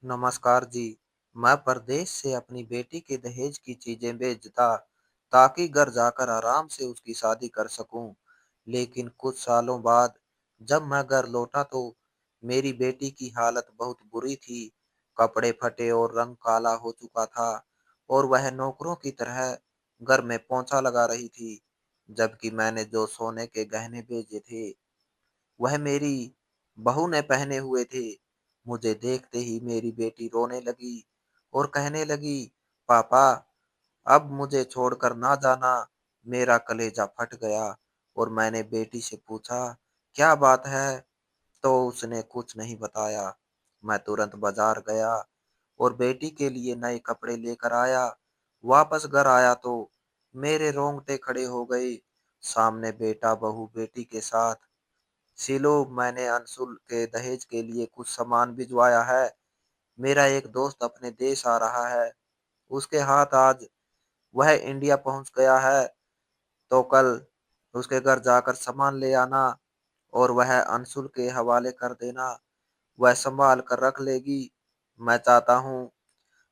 नमस्कार जी। मैं परदेश से अपनी बेटी के दहेज की चीजें भेजता ताकि घर जाकर आराम से उसकी शादी कर सकूं। लेकिन कुछ सालों बाद जब मैं घर लौटा तो मेरी बेटी की हालत बहुत बुरी थी। कपड़े फटे और रंग काला हो चुका था और वह नौकरों की तरह घर में पोंछा लगा रही थी। जबकि मैंने जो सोने के गहने भेजे थे वह मेरी बहू ने पहने हुए थे। मुझे देखते ही मेरी बेटी रोने लगी और कहने लगी, पापा, अब मुझे छोड़कर ना जाना। मेरा कलेजा फट गया और मैंने बेटी से पूछा, क्या बात है? तो उसने कुछ नहीं बताया। मैं तुरंत बाजार गया और बेटी के लिए नए कपड़े लेकर आया। वापस घर आया तो मेरे रोंगटे खड़े हो गए। सामने बेटा बहू बेटी के साथ। सिलो, मैंने अंशुल के दहेज के लिए कुछ सामान भिजवाया है। मेरा एक दोस्त अपने देश आ रहा है। उसके हाथ आज वह इंडिया पहुंच गया है। तो कल उसके घर जाकर सामान ले आना और वह अंशुल के हवाले कर देना। वह संभाल कर रख लेगी। मैं चाहता हूँ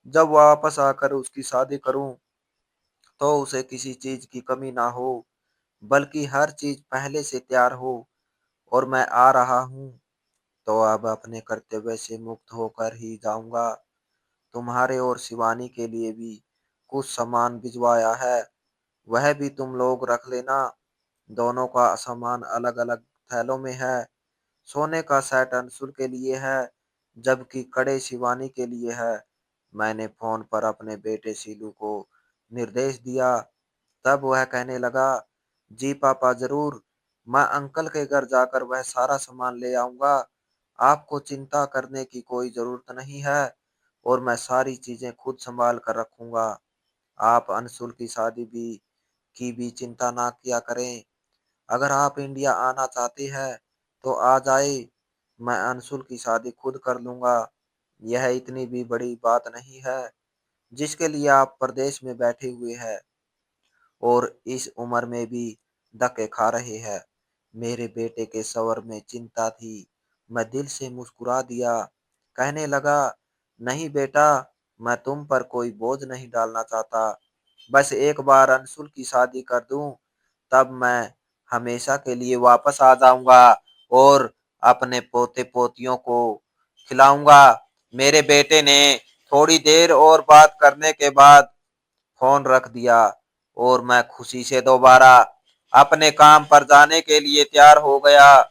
जब वापस आकर उसकी शादी करूं तो उसे किसी चीज की कमी ना हो, बल्कि हर चीज पहले से तैयार हो। और मैं आ रहा हूँ तो अब अपने कर्तव्य से मुक्त होकर ही जाऊंगा। तुम्हारे और शिवानी के लिए भी कुछ सामान भिजवाया है, वह भी तुम लोग रख लेना। दोनों का सामान अलग अलग थैलों में है। सोने का सेट अंशुल के लिए है, जबकि कड़े शिवानी के लिए है। मैंने फोन पर अपने बेटे सीलू को निर्देश दिया। तब वह कहने लगा, जी पापा, जरूर। मैं अंकल के घर जाकर वह सारा सामान ले आऊंगा। आपको चिंता करने की कोई जरूरत नहीं है और मैं सारी चीजें खुद संभाल कर रखूंगा। आप अंशुल की शादी की भी चिंता ना किया करें। अगर आप इंडिया आना चाहते हैं तो आ जाए। मैं अंशुल की शादी खुद कर लूंगा। यह इतनी भी बड़ी बात नहीं है जिसके लिए आप प्रदेश में बैठे हुए हैं और इस उम्र में भी धक्के खा रहे हैं। मेरे बेटे के स्वर में चिंता थी। मैं दिल से मुस्कुरा दिया। कहने लगा, नहीं बेटा, मैं तुम पर कोई बोझ नहीं डालना चाहता। बस एक बार अंशुल की शादी कर दूं, तब मैं हमेशा के लिए वापस आ जाऊंगा और अपने पोते पोतियों को खिलाऊंगा। मेरे बेटे ने थोड़ी देर और बात करने के बाद फोन रख दिया और मैं खुशी से दोबारा अपने काम पर जाने के लिए तैयार हो गया।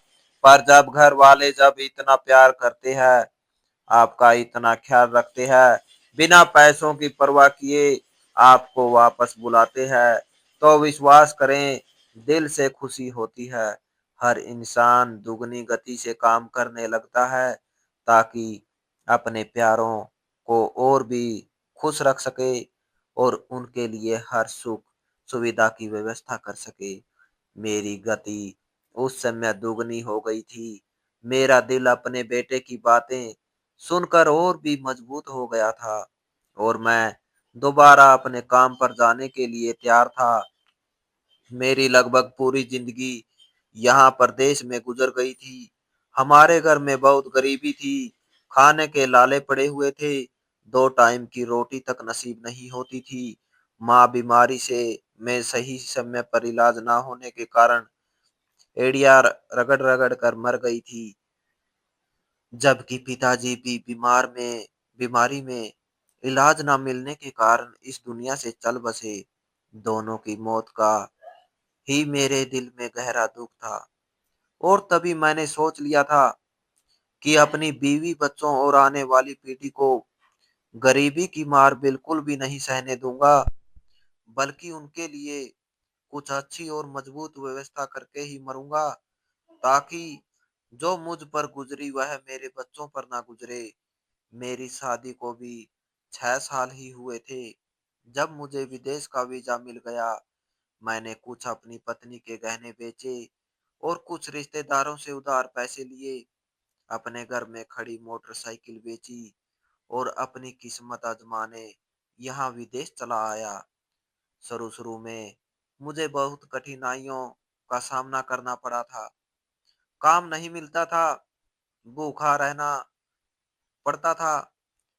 पर जब घर वाले जब इतना प्यार करते हैं, आपका इतना ख्याल रखते हैं, बिना पैसों की परवाह किए आपको वापस बुलाते हैं, तो विश्वास करें, दिल से खुशी होती है। हर इंसान दुगनी गति से काम करने लगता है ताकि अपने प्यारों को और भी खुश रख सके और उनके लिए हर सुख सुविधा की व्यवस्था कर सके। मेरी गति उस समय दुगनी हो गई थी। मेरा दिल अपने बेटे की बातें सुनकर और भी मजबूत हो गया था और मैं दोबारा अपने काम पर जाने के लिए तैयार था। मेरी लगभग पूरी जिंदगी यहाँ परदेश में गुजर गई थी। हमारे घर में बहुत गरीबी थी। खाने के लाले पड़े हुए थे। दो टाइम की रोटी तक नसीब नहीं होती थी। माँ बीमारी से में सही समय पर इलाज ना होने के कारण एड़िया रगड़ रगड़ कर मर गई थी। जबकि पिताजी भी बीमारी में इलाज ना मिलने के कारण इस दुनिया से चल बसे। दोनों की मौत का ही मेरे दिल में गहरा दुख था और तभी मैंने सोच लिया था कि अपनी बीवी बच्चों और आने वाली पीढ़ी को गरीबी की मार बिल्कुल भी नहीं सहने दूंगा, बल्कि उनके लिए कुछ अच्छी और मजबूत व्यवस्था करके ही मरूंगा ताकि जो मुझ पर गुजरी वह मेरे बच्चों पर ना गुजरे। मेरी शादी को भी 6 साल ही हुए थे जब मुझे विदेश का वीजा मिल गया। मैंने कुछ अपनी पत्नी के गहने बेचे और कुछ रिश्तेदारों से उधार पैसे लिए। अपने घर में खड़ी मोटरसाइकिल बेची और अपनी किस्मत आजमाने यहाँ विदेश चला आया। शुरू शुरू में मुझे बहुत कठिनाइयों का सामना करना पड़ा था। काम नहीं मिलता था, भूखा रहना पड़ता था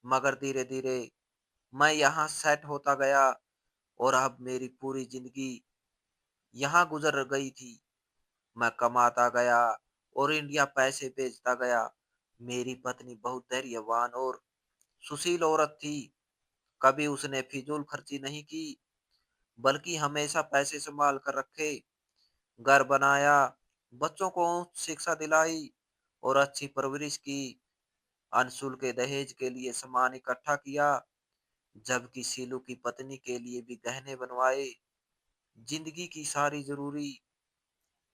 मगर धीरे-धीरे मैं यहाँ सेट होता गया और अब मेरी पूरी ज़िंदगी यहाँ गुज़र गई थी। मैं कमाता गया और इंडिया पैसे भेजता गया। मेरी पत्नी बहुत धैर्यवान और सुशील औरत थी। कभी उसने फिजूल खर्ची नहीं की, बल्कि हमेशा पैसे संभाल कर रखे। घर बनाया, बच्चों को उच्च शिक्षा दिलाई और अच्छी परवरिश की। अंशुल के दहेज के लिए सामान इकट्ठा किया, जबकि शीलू की पत्नी के लिए भी गहने बनवाए। जिंदगी की सारी जरूरी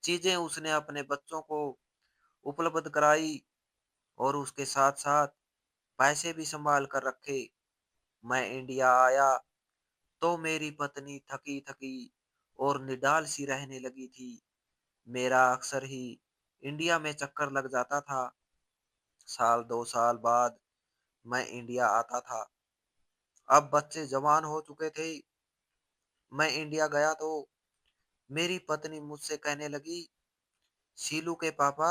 चीजें उसने अपने बच्चों को उपलब्ध कराई और उसके साथ साथ पैसे भी संभाल कर रखे। मैं इंडिया आया तो मेरी पत्नी थकी थकी और निडाल सी रहने लगी थी। मेरा अक्सर ही इंडिया में चक्कर लग जाता था। साल 2 साल बाद मैं इंडिया आता था। अब बच्चे जवान हो चुके थे। मैं इंडिया गया तो मेरी पत्नी मुझसे कहने लगी, शीलू के पापा,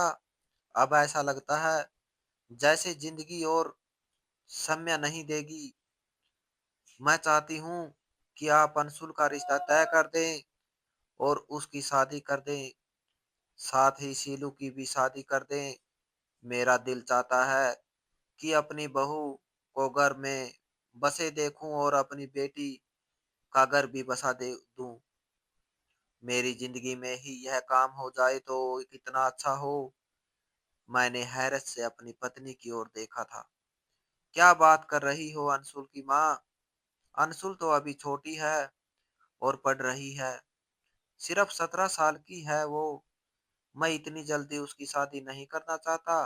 अब ऐसा लगता है जैसे जिंदगी और समय नहीं देगी। मैं चाहती हूँ कि आप अंशुल का रिश्ता तय कर दें और उसकी शादी कर दें, साथ ही शीलू की भी शादी कर दें। मेरा दिल चाहता है कि अपनी बहू को घर में बसे देखूं और अपनी बेटी का घर भी बसा दे दूं। मेरी जिंदगी में ही यह काम हो जाए तो कितना अच्छा हो। मैंने हैरत से अपनी पत्नी की ओर देखा था। क्या बात कर रही हो अंशुल की माँ? अंशुल तो अभी छोटी है और पढ़ रही है। सिर्फ 17 साल की है वो। मैं इतनी जल्दी उसकी शादी नहीं करना चाहता।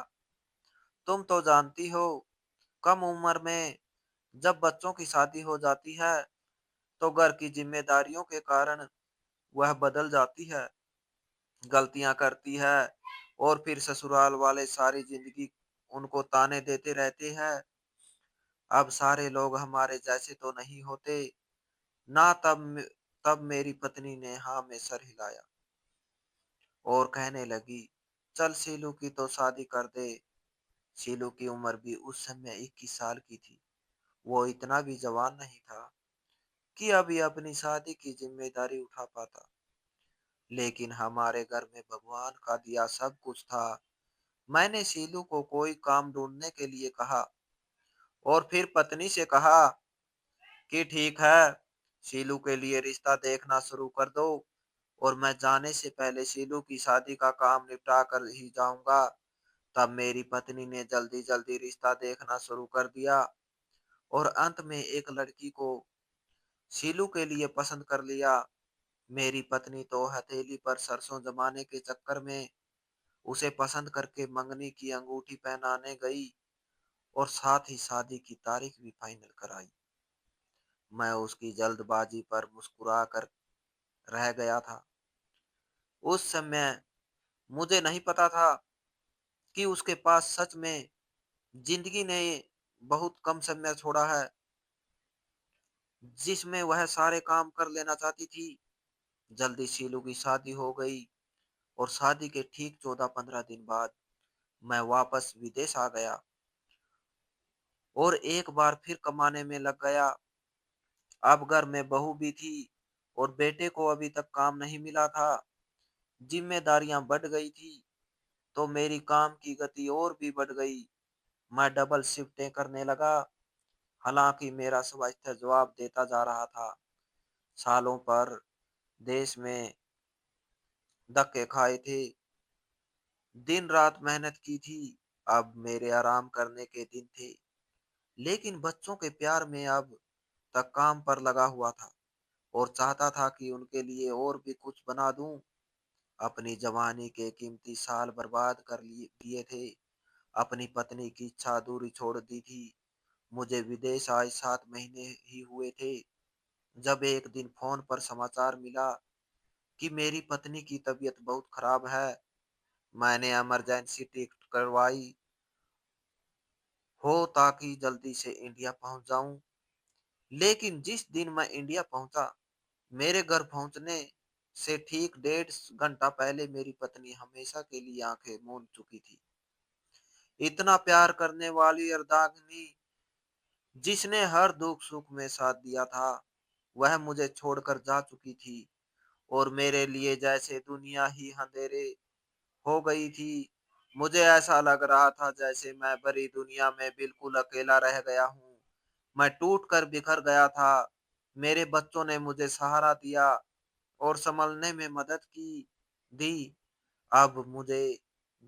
तुम तो जानती हो, कम उम्र में जब बच्चों की शादी हो जाती है तो घर की जिम्मेदारियों के कारण वह बदल जाती है, गलतियां करती है और फिर ससुराल वाले सारी जिंदगी उनको ताने देते रहते हैं। अब सारे लोग हमारे जैसे तो नहीं होते ना। तब मेरी पत्नी ने हाँ में सर हिलाया और कहने लगी, चल शीलू की तो शादी कर दे। शीलू की उम्र भी उस समय 21 साल की थी। वो इतना भी जवान नहीं था कि अभी अपनी शादी की जिम्मेदारी उठा पाता। लेकिन हमारे घर में भगवान का दिया सब कुछ था। मैंने शीलू को कोई काम ढूंढने के लिए कहा और फिर पत्नी से कहा कि ठीक है, शीलू के लिए रिश्ता देखना शुरू कर दो और मैं जाने से पहले शीलू की शादी का काम निपटा कर ही जाऊंगा। तब मेरी पत्नी ने जल्दी जल्दी रिश्ता देखना शुरू कर दिया और अंत में एक लड़की को शीलू के लिए पसंद कर लिया। मेरी पत्नी तो हथेली पर सरसों जमाने के चक्कर में उसे पसंद करके मंगनी की अंगूठी पहनाने गई और साथ ही शादी की तारीख भी फाइनल कराई। मैं उसकी जल्दबाजी पर मुस्कुरा कर रह गया था। उस समय मुझे नहीं पता था कि उसके पास सच में जिंदगी ने बहुत कम समय छोड़ा है जिसमें वह सारे काम कर लेना चाहती थी। जल्दी शीलू की शादी हो गई और शादी के ठीक 14-15 दिन बाद मैं वापस विदेश आ गया और एक बार फिर कमाने में लग गया। अब घर में बहू भी थी और बेटे को अभी तक काम नहीं मिला था। जिम्मेदारियां बढ़ गई थी तो मेरी काम की गति और भी बढ़ गई। मैं डबल शिफ्टें करने लगा। हालांकि मेरा स्वास्थ्य जवाब देता जा रहा था। सालों पर देश में धक्के खाए थे, दिन रात मेहनत की थी। अब मेरे आराम करने के दिन थे, लेकिन बच्चों के प्यार में अब तक काम पर लगा हुआ था और चाहता था कि उनके लिए और भी कुछ बना दूं। अपनी जवानी के कीमती साल बर्बाद कर लिए दिए थे। अपनी पत्नी की इच्छा अधूरी छोड़ दी थी। मुझे विदेश आए 7 महीने ही हुए थे जब एक दिन फोन पर समाचार मिला कि मेरी पत्नी की तबीयत बहुत खराब है। मैंने इमरजेंसी टिकट करवाई हो ताकि जल्दी से इंडिया पहुंच जाऊं। लेकिन जिस दिन मैं इंडिया पहुंचा, मेरे घर पहुंचने से ठीक 1.5 घंटा पहले मेरी पत्नी हमेशा के लिए आंखें मूंद चुकी थी। इतना प्यार करने वाली अर्धांगिनी जिसने हर दुख सुख में साथ दिया था, वह मुझे छोड़कर जा चुकी थी और मेरे लिए जैसे दुनिया ही अंधेरे हो गई थी। मुझे ऐसा लग रहा था जैसे मैं भरी दुनिया में बिल्कुल अकेला रह गया हूँ। मैं टूट कर बिखर गया था। मेरे बच्चों ने मुझे सहारा दिया और संभलने में मदद की दी। अब मुझे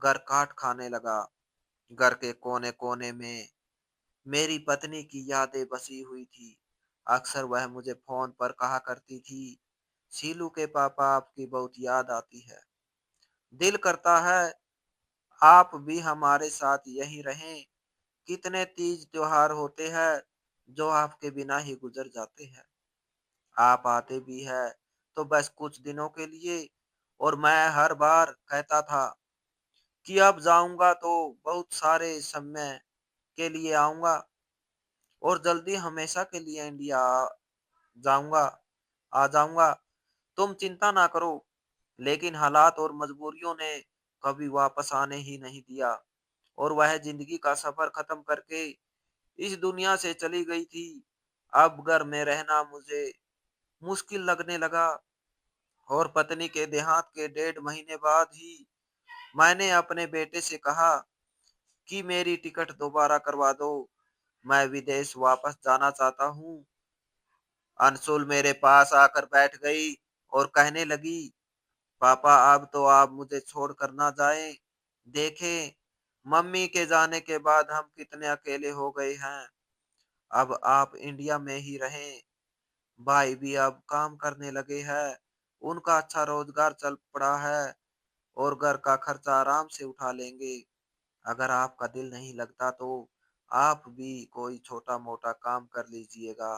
घर काट खाने लगा। घर के कोने कोने में मेरी पत्नी की यादें बसी हुई थी। अक्सर वह मुझे फोन पर कहा करती थी, शीलू के पापा आपकी बहुत याद आती है। दिल करता है आप भी हमारे साथ यहीं रहें। कितने तीज त्योहार होते हैं जो आपके बिना ही गुजर जाते हैं। आप आते भी है तो बस कुछ दिनों के लिए, और मैं हर बार कहता था कि अब जाऊंगा तो बहुत सारे समय के लिए आऊंगा और जल्दी हमेशा के लिए इंडिया जाऊंगा आ जाऊंगा। तुम चिंता ना करो। लेकिन हालात और मजबूरियों ने कभी वापस आने ही नहीं दिया और वह जिंदगी का सफर खत्म करके इस दुनिया से चली गई थी। अब घर में रहना मुझे मुश्किल लगने लगा और पत्नी के देहांत के 1.5 महीने बाद ही मैंने अपने बेटे से कहा कि मेरी टिकट दोबारा करवा दो। मैं विदेश वापस जाना चाहता हूँ। अंशुल मेरे पास आकर बैठ गई और कहने लगी, पापा अब तो आप मुझे छोड़कर ना जाएं। देखें, मम्मी के जाने के बाद हम कितने अकेले हो गए हैं। अब आप इंडिया में ही रहें। भाई भी अब काम करने लगे हैं। उनका अच्छा रोजगार चल पड़ा है और घर का खर्चा आराम से उठा लेंगे। अगर आपका दिल नहीं लगता तो आप भी कोई छोटा मोटा काम कर लीजिएगा।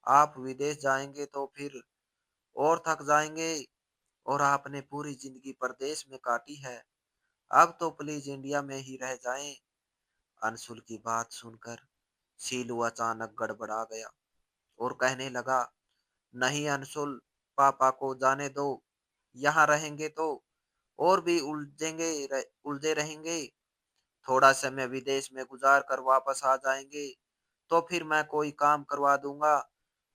आप विदेश जाएंगे तो फिर और थक जाएंगे और आपने पूरी जिंदगी परदेश में काटी है। अब तो प्लीज इंडिया में ही रह जाएं। अंशुल की बात सुनकर शीलू अचानक गड़बड़ा गया और कहने लगा, नहीं अंशुल, पापा को जाने दो। यहाँ रहेंगे तो और भी उलझे रहेंगे। थोड़ा समय विदेश में गुजार कर वापस आ जाएंगे तो फिर मैं कोई काम करवा दूंगा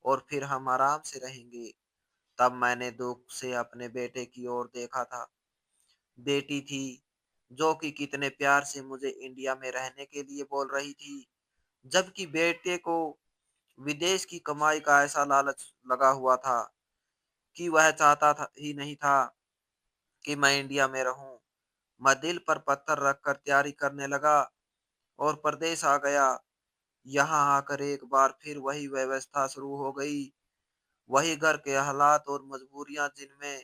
और फिर हम आराम से रहेंगे। तब मैंने दुख से अपने बेटे की ओर देखा था। बेटी थी जो कि कितने प्यार से मुझे इंडिया में रहने के लिए बोल रही थी, जबकि बेटे को विदेश की कमाई का ऐसा लालच लगा हुआ था कि वह चाहता था ही नहीं था कि मैं इंडिया में रहूं। मैं दिल पर पत्थर रखकर तैयारी करने लगा और परदेश आ गया। यहाँ आकर एक बार फिर वही व्यवस्था शुरू हो गई, वही घर के हालात और मजबूरियां जिनमें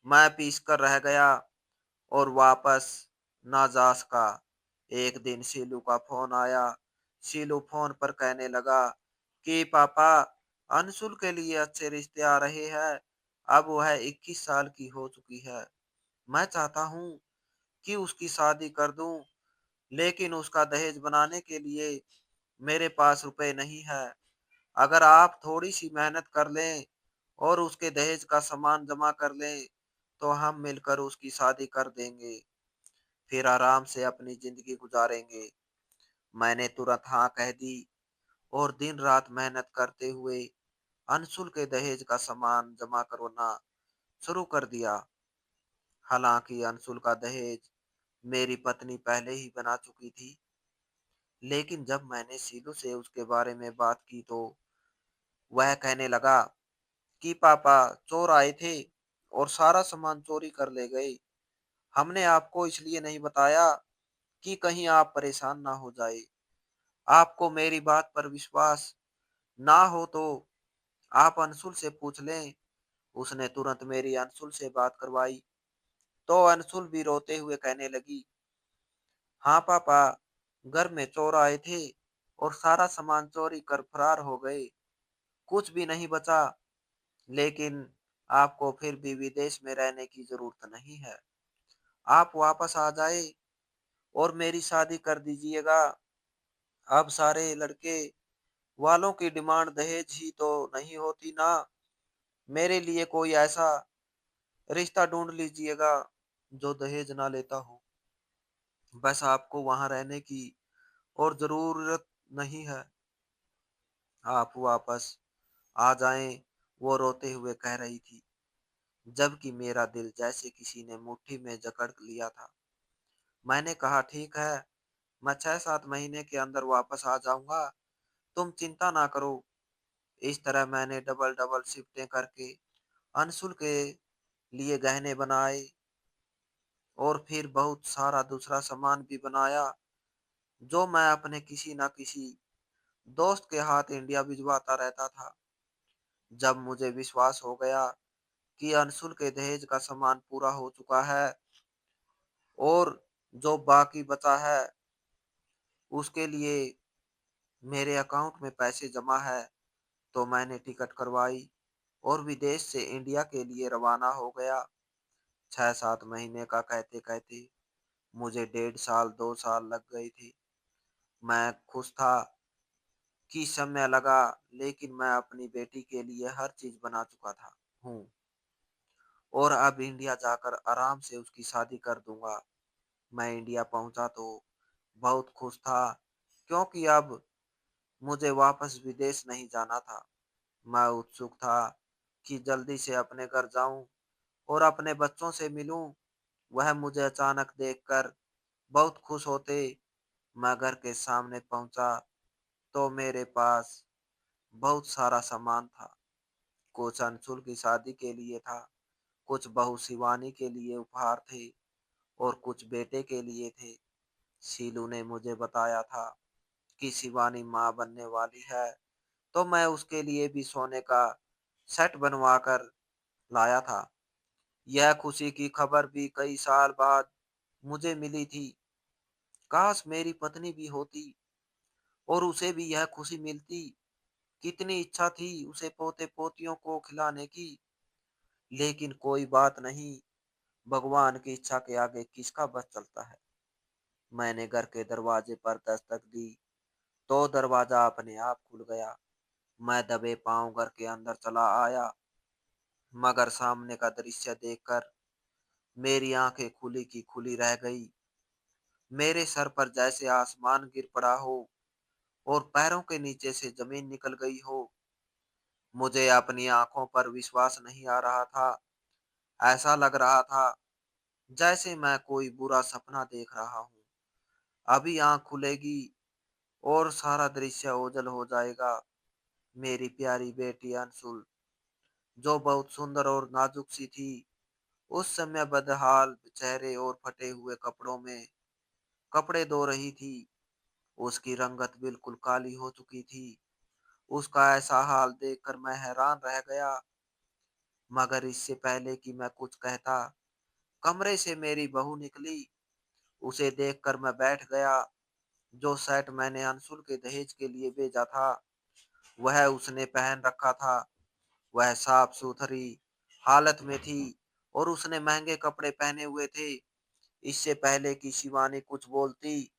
मैं पीस कर रह गया और वापस ना जा सका। एक दिन शीलू का फोन आया। शीलू फोन पर कहने लगा कि पापा, अंशुल के लिए अच्छे रिश्ते आ रहे हैं। अब वह 21 साल की हो चुकी है। मैं चाहता हूँ कि उसकी शादी कर दूं, लेकिन उसका दहेज बनाने के लिए मेरे पास रुपए नहीं है। अगर आप थोड़ी सी मेहनत कर लें और उसके दहेज का सामान जमा कर लें, तो हम मिलकर उसकी शादी कर देंगे। फिर आराम से अपनी जिंदगी गुजारेंगे। मैंने तुरंत हाँ कह दी और दिन रात मेहनत करते हुए अंशुल के दहेज का सामान जमा करवाना शुरू कर दिया। हालांकि अंशुल का दहेज मेरी पत्नी पहले ही बना चुकी थी, लेकिन जब मैंने सीलू से उसके बारे में बात की तो वह कहने लगा कि पापा, चोर आए थे और सारा सामान चोरी कर ले गए। हमने आपको इसलिए नहीं बताया कि कहीं आप परेशान ना हो जाए। आपको मेरी बात पर विश्वास ना हो तो आप अंशुल से पूछ लें। उसने तुरंत मेरी अंशुल से बात करवाई तो अंशुल भी रोते हुए कहने लगी, हाँ पापा, घर में चोर आए थे और सारा सामान चोरी कर फरार हो गए। कुछ भी नहीं बचा। लेकिन आपको फिर भी विदेश में रहने की जरूरत नहीं है। आप वापस आ जाए और मेरी शादी कर दीजिएगा। अब सारे लड़के वालों की डिमांड दहेज ही तो नहीं होती ना। मेरे लिए कोई ऐसा रिश्ता ढूंढ लीजिएगा जो दहेज ना लेता हो। बस आपको वहां रहने की और जरूरत नहीं है। आप वापस आ जाएं, वो रोते हुए कह रही थी, जबकि मेरा दिल जैसे किसी ने मुट्ठी में जकड़ लिया था। मैंने कहा, ठीक है, मैं 6-7 महीने के अंदर वापस आ जाऊंगा, तुम चिंता ना करो। इस तरह मैंने डबल डबल शिफ्टें करके अंशुल के लिए गहने बनाए और फिर बहुत सारा दूसरा सामान भी बनाया, जो मैं अपने किसी न किसी दोस्त के हाथ इंडिया भिजवाता रहता था। जब मुझे विश्वास हो गया कि अंशुल के दहेज का सामान पूरा हो चुका है और जो बाकी बचा है उसके लिए मेरे अकाउंट में पैसे जमा है, तो मैंने टिकट करवाई और विदेश से इंडिया के लिए रवाना हो गया। 6-7 महीने का कहते कहते मुझे 1.5 साल 2 साल लग गए थे। मैं खुश था कि समय लगा, लेकिन मैं अपनी बेटी के लिए हर चीज बना चुका था हूँ और अब इंडिया जाकर आराम से उसकी शादी कर दूंगा। मैं इंडिया पहुंचा तो बहुत खुश था, क्योंकि अब मुझे वापस विदेश नहीं जाना था। मैं उत्सुक था कि जल्दी से अपने घर जाऊं और अपने बच्चों से मिलूं। वह मुझे अचानक देखकर बहुत खुश होते। मैं घर के सामने पहुंचा तो मेरे पास बहुत सारा सामान था। कुछ अंशुल की शादी के लिए था, कुछ बहू शिवानी के लिए उपहार थे और कुछ बेटे के लिए थे। शीलू ने मुझे बताया था कि शिवानी माँ बनने वाली है, तो मैं उसके लिए भी सोने का सेट बनवा कर लाया था। यह खुशी की खबर भी कई साल बाद मुझे मिली थी। काश मेरी पत्नी भी होती और उसे भी यह खुशी मिलती। कितनी इच्छा थी उसे पोते पोतियों को खिलाने की, लेकिन कोई बात नहीं, भगवान की इच्छा के आगे किसका बस चलता है। मैंने घर के दरवाजे पर दस्तक दी तो दरवाजा अपने आप खुल गया। मैं दबे पांव घर के अंदर चला आया, मगर सामने का दृश्य देखकर मेरी आंखें खुली की खुली रह गई। मेरे सर पर जैसे आसमान गिर पड़ा हो और पैरों के नीचे से जमीन निकल गई हो। मुझे अपनी आंखों पर विश्वास नहीं आ रहा था। ऐसा लग रहा था जैसे मैं कोई बुरा सपना देख रहा हूँ। अभी आंख खुलेगी और सारा दृश्य ओझल हो जाएगा। मेरी प्यारी बेटी अंशुल, जो बहुत सुंदर और नाजुक सी थी, उस समय बदहाल चेहरे और फटे हुए कपड़ों में कपड़े धो रही थी। उसकी रंगत बिल्कुल काली हो चुकी थी। उसका ऐसा हाल देखकर मैं हैरान रह गया। मगर इससे पहले कि मैं कुछ कहता, कमरे से मेरी बहू निकली। उसे देखकर मैं बैठ गया। जो शर्ट मैंने अंशुल के दहेज के लिए भेजा था, वह उसने पहन रखा था। वह साफ सुथरी हालत में थी और उसने महंगे कपड़े पहने हुए थे। इससे पहले कि शिवानी कुछ बोलती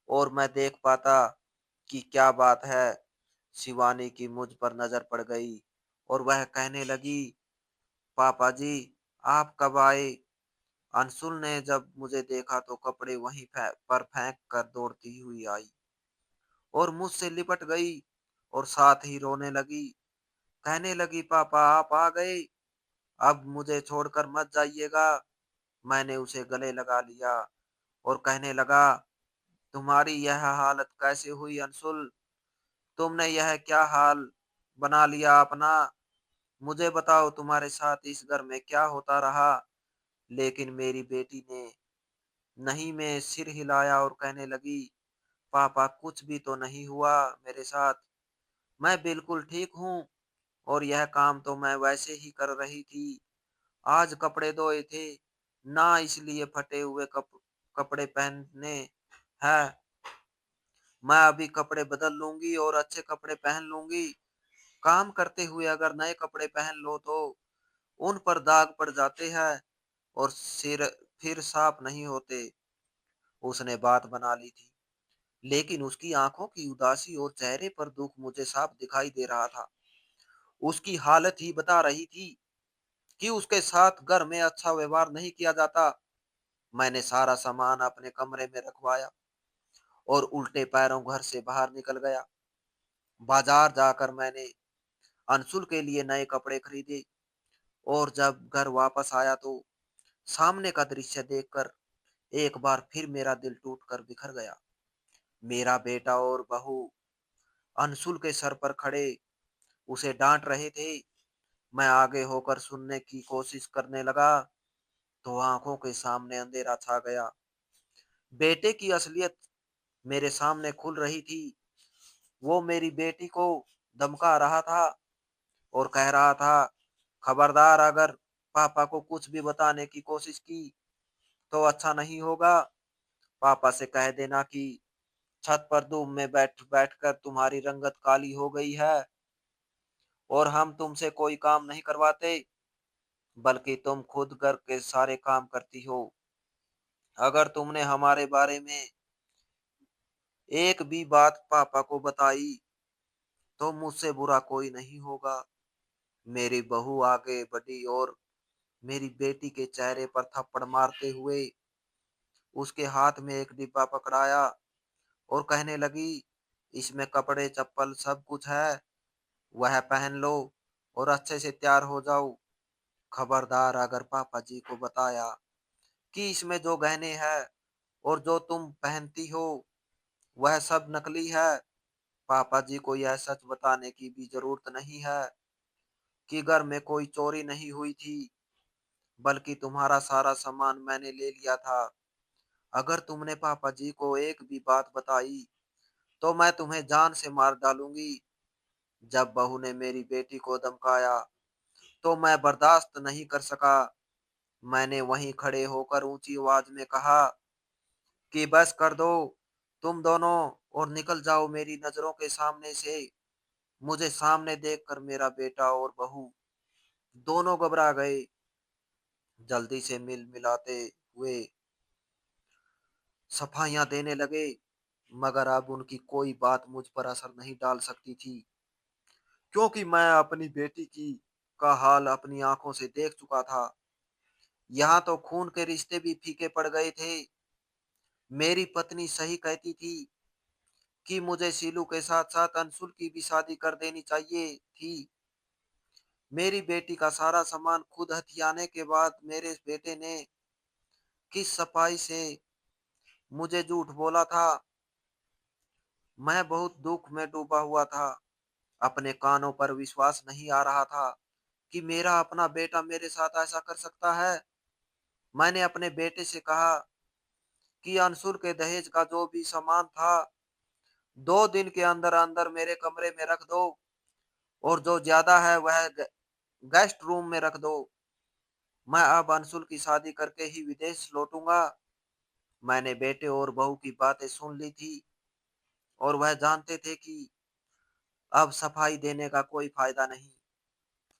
और मैं देख पाता कि क्या बात है, शिवानी की मुझ पर नजर पड़ गई और वह कहने लगी, पापा जी, आप कब आए? अंशुल ने जब मुझे देखा तो कपड़े वहीं पर फेंक कर दौड़ती हुई आई और मुझसे लिपट गई और साथ ही रोने लगी। कहने लगी, पापा आप आ गए, अब मुझे छोड़कर मत जाइएगा। मैंने उसे गले लगा लिया और कहने लगा, तुम्हारी यह हालत कैसे हुई अंशुल? तुमने यह क्या हाल बना लिया अपना? मुझे बताओ, तुम्हारे साथ इस घर में क्या होता रहा? लेकिन मेरी बेटी ने नहीं में सिर हिलाया और कहने लगी, पापा कुछ भी तो नहीं हुआ मेरे साथ, मैं बिल्कुल ठीक हूँ और यह काम तो मैं वैसे ही कर रही थी। आज कपड़े धोए थे, ना इसलिए फटे हुए कपड़े पहनने हैं। मैं अभी कपड़े बदल लूंगी और अच्छे कपड़े पहन लूंगी। काम करते हुए अगर नए कपड़े पहन लो तो उन पर दाग पड़ जाते हैं और सिर फिर साफ नहीं होते। उसने बात बना ली थी, लेकिन उसकी आंखों की उदासी और चेहरे पर दुख मुझे साफ दिखाई दे रहा था। उसकी हालत ही बता रही थी कि उसके साथ घर में अच्छा व्यवहार नहीं किया जाता। मैंने सारा सामान अपने कमरे में रखवाया और उल्टे पैरों घर से बाहर निकल गया। बाजार जाकर मैंने अंशुल के लिए नए कपड़े खरीदे और जब घर वापस आया तो सामने का दृश्य देखकर एक बार फिर मेरा दिल टूटकर बिखर गया। मेरा बेटा और बहू अंशुल के सर पर खड़े उसे डांट रहे थे। मैं आगे होकर सुनने की कोशिश करने लगा तो आंखों के सामने अंधेरा छा गया। बेटे की असलियत मेरे सामने खुल रही थी। वो मेरी बेटी को धमका रहा था और कह रहा था, खबरदार अगर पापा को कुछ भी बताने की कोशिश की तो अच्छा नहीं होगा। पापा से कह देना कि छत पर धूप में बैठ बैठकर तुम्हारी रंगत काली हो गई है और हम तुमसे कोई काम नहीं करवाते, बल्कि तुम खुद घर के सारे काम करती हो। अगर तुमने हमारे बारे में एक भी बात पापा को बताई तो मुझसे बुरा कोई नहीं होगा। मेरी बहू आगे बढ़ी और मेरी बेटी के चेहरे पर थप्पड़ मारते हुए उसके हाथ में एक डिब्बा पकड़ाया और कहने लगी, इसमें कपड़े चप्पल सब कुछ है, वह पहन लो और अच्छे से तैयार हो जाओ। खबरदार अगर पापा जी को बताया कि इसमें जो गहने हैं और जो तुम पहनती हो वह सब नकली है। पापा जी को यह सच बताने की भी जरूरत नहीं है कि घर में कोई चोरी नहीं हुई थी, बल्कि तुम्हारा सारा सामान मैंने ले लिया था। अगर तुमने पापा जी को एक भी बात बताई तो मैं तुम्हें जान से मार डालूंगी। जब बहू ने मेरी बेटी को धमकाया तो मैं बर्दाश्त नहीं कर सका। मैंने वहीं खड़े होकर ऊंची आवाज में कहा कि बस कर दो तुम दोनों और निकल जाओ मेरी नजरों के सामने से। मुझे सामने देखकर मेरा बेटा और बहू दोनों घबरा गए। जल्दी से मिल मिलाते हुए सफाइयां देने लगे, मगर अब उनकी कोई बात मुझ पर असर नहीं डाल सकती थी, क्योंकि मैं अपनी बेटी की का हाल अपनी आंखों से देख चुका था। यहाँ तो खून के रिश्ते भी फीके पड़ गए थे। मेरी पत्नी सही कहती थी कि मुझे सीलू के साथ साथ अंशुल की भी शादी कर देनी चाहिए थी। मेरी बेटी का सारा सामान खुद हथियाने के बाद मेरे बेटे ने किस सफाई से मुझे झूठ बोला था। मैं बहुत दुख में डूबा हुआ था। अपने कानों पर विश्वास नहीं आ रहा था कि मेरा अपना बेटा मेरे साथ ऐसा कर सकता है। मैंने अपने बेटे से कहा कि अंशुल के दहेज का जो भी सामान था 2 दिन के अंदर अंदर मेरे कमरे में रख दो और जो ज्यादा है वह गेस्ट रूम में रख दो। मैं अब अंशुल की शादी करके ही विदेश लौटूंगा। मैंने बेटे और बहू की बातें सुन ली थी और वह जानते थे कि अब सफाई देने का कोई फायदा नहीं।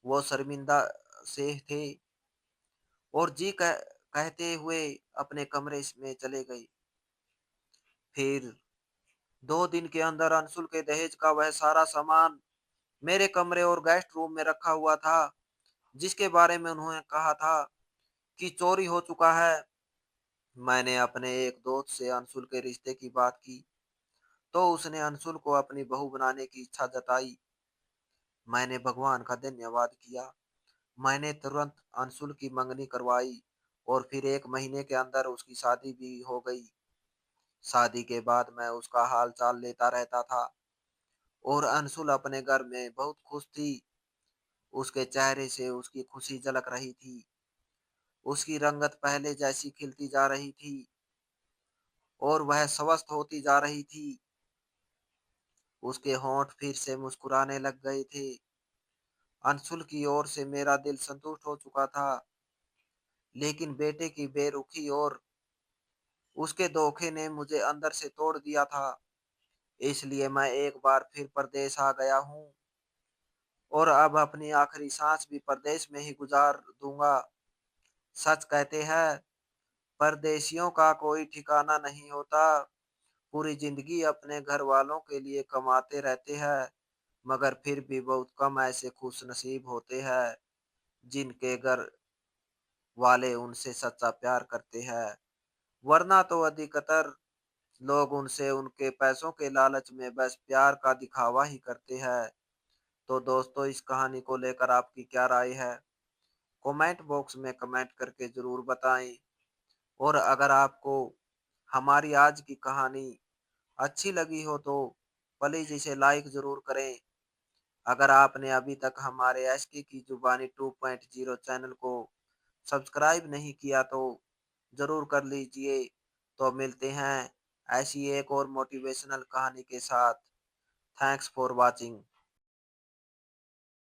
वो शर्मिंदा से थे और कहते हुए अपने कमरे में चले गए। फिर 2 दिन के अंदर अंशुल के दहेज का वह सारा सामान मेरे कमरे और गेस्ट रूम में रखा हुआ था, जिसके बारे में उन्होंने कहा था कि चोरी हो चुका है। मैंने अपने एक दोस्त से अंशुल के रिश्ते की बात की तो उसने अंशुल को अपनी बहू बनाने की इच्छा जताई। मैंने भगवान का धन्यवाद किया। मैंने तुरंत अंशुल की मंगनी करवाई और फिर 1 महीने के अंदर उसकी शादी भी हो गई। शादी के बाद मैं उसका हाल चाल लेता रहता था और अंशुल अपने घर में बहुत खुश थी। उसके चेहरे से उसकी खुशी झलक रही थी। उसकी रंगत पहले जैसी खिलती जा रही थी और वह स्वस्थ होती जा रही थी। उसके होंठ फिर से मुस्कुराने लग गए थे। अंशुल की ओर से मेरा दिल संतुष्ट हो चुका था, लेकिन बेटे की बेरुखी और उसके धोखे ने मुझे अंदर से तोड़ दिया था। इसलिए मैं एक बार फिर परदेश आ गया हूँ और अब अपनी आखिरी सांस भी परदेश में ही गुजार दूंगा। सच कहते हैं, परदेशियों का कोई ठिकाना नहीं होता। पूरी जिंदगी अपने घर वालों के लिए कमाते रहते हैं, मगर फिर भी बहुत कम ऐसे खुश नसीब होते हैं जिनके घर वाले उनसे सच्चा प्यार करते हैं। वरना तो अधिकतर लोग उनसे उनके पैसों के लालच में बस प्यार का दिखावा ही करते हैं। तो दोस्तों, इस कहानी को लेकर आपकी क्या राय है? कमेंट बॉक्स में कमेंट करके ज़रूर बताएं। और अगर आपको हमारी आज की कहानी अच्छी लगी हो तो प्लीज़ इसे लाइक ज़रूर करें। अगर आपने अभी तक हमारे एसके की जुबानी 2.0 चैनल को सब्सक्राइब नहीं किया तो ज़रूर कर लीजिए। तो मिलते हैं ऐसी एक और मोटिवेशनल कहानी के साथ। Thanks for watching.